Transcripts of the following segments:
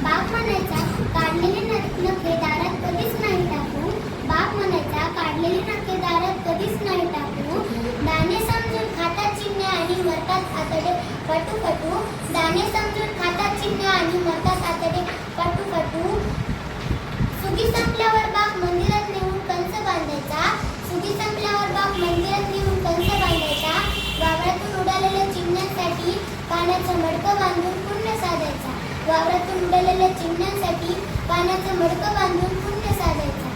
बाप म्हणायचा काढलेले नखे दारात कधीच नाही टाकू. बाप म्हणायचा काढलेले नखे दारात कधीच नाही टाकू. दाणे समजून खातात चिमणे आणि मरतात आतडे पटू पटू. दाणे समजून खातात चिमणे आणि मरतात आतडे पटू पटू. सुगी संपल्यावर बाप मंदिरात नेऊन कंस बांधायचा. सुगी संपल्यावर बाप मंदिरात नेऊन कंस बांधायचा. वावरातून उडालेल्या चिमण्यांसाठी पाण्याचं मडकं बांधून पुण्य साधायचा. वावरातून उडालेल्या चिमण्यांसाठी पाण्याचं मडकं बांधून पुण्य साधायचा.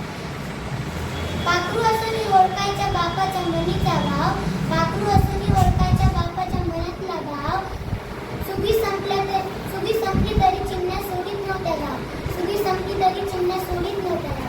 पाखरू असून ओळखायच्या बापाच्या मनीचा भाव. पाखरू असून ओळखायच्या बापाच्या मनातला भाव. सुगी संपली तरी चिमण्या सोडीत नव्हत्या गाव. सुगी संपली तरी चिमण्या सोडीत नव्हत्या गाव.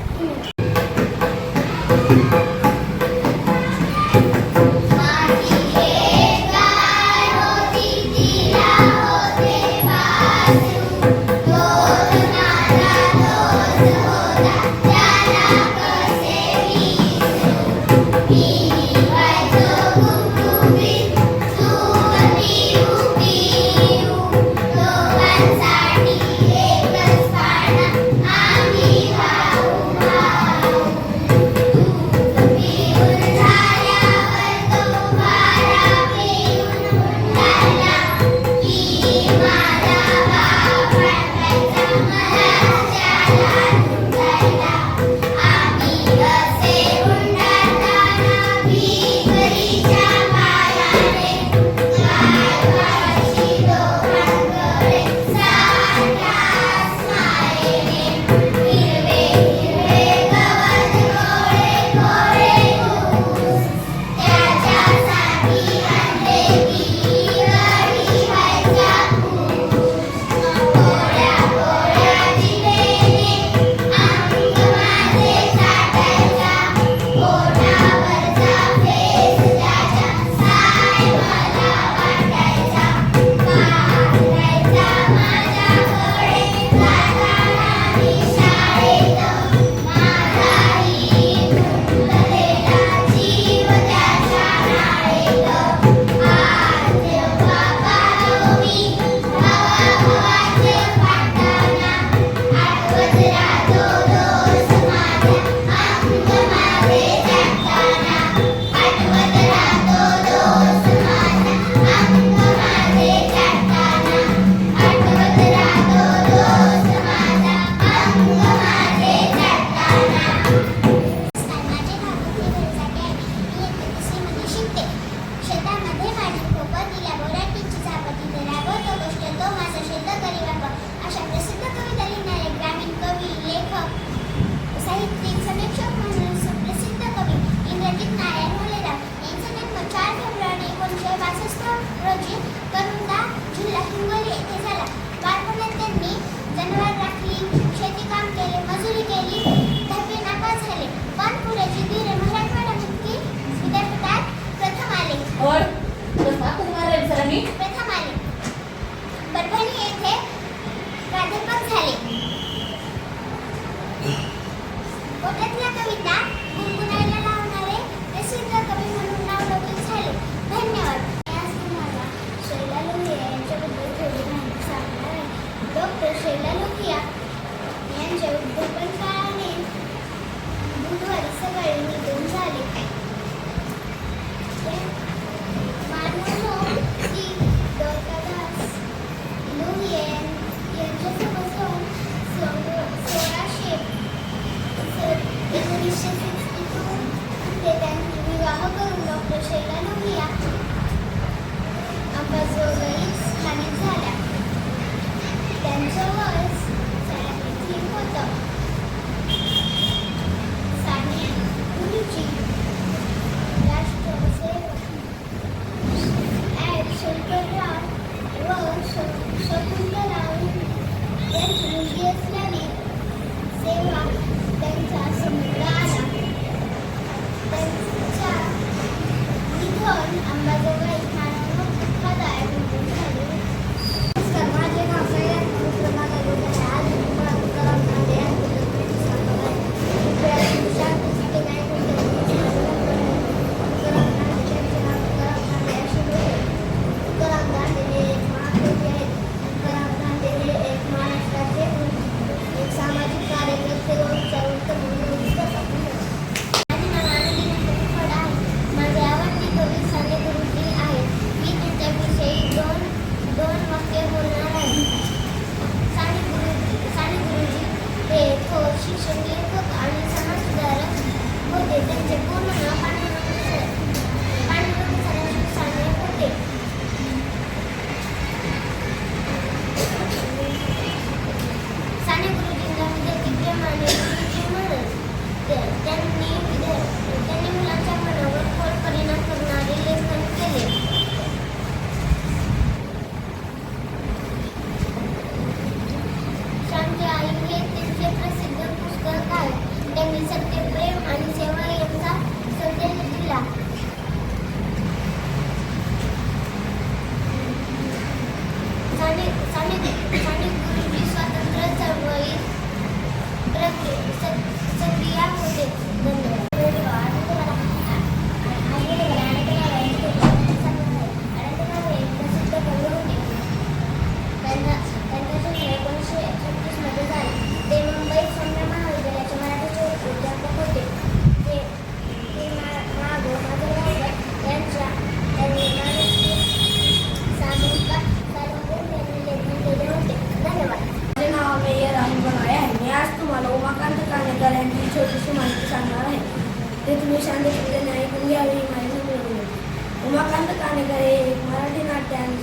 तुम्हाला उमाकांत कानेकर यांची छोटीशी माहिती सांगणार आहे. ते तुम्ही शांततेने ऐकून घ्यावी ही माहिती मिळवून देते. उमाकांत कानेकर हे एक मराठी नाट्य आणि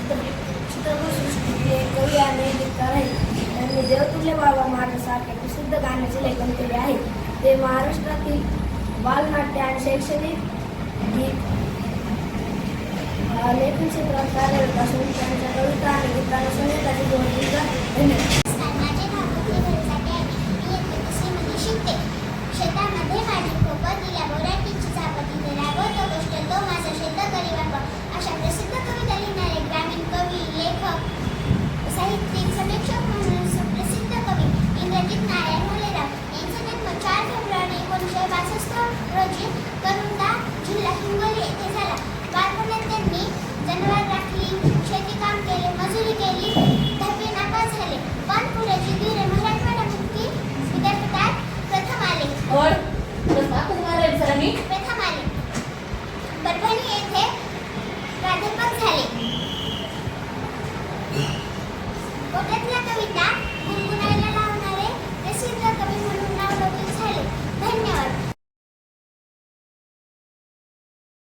चित्रपटसृष्टीतले एक कवी आणि गीतकार आहेत. त्यांनी देवतुल्य बाबा महाराजसारख्या प्रसिद्ध गाण्याचे लेखन केले आहे. ते महाराष्ट्रातील बालनाट्य आणि शैक्षणिक गीत लेखन क्षेत्रात कार्यरत असून त्यांच्या कविता आणि गीतांना संगीताची जोड दिली जाते. धन्यवाद.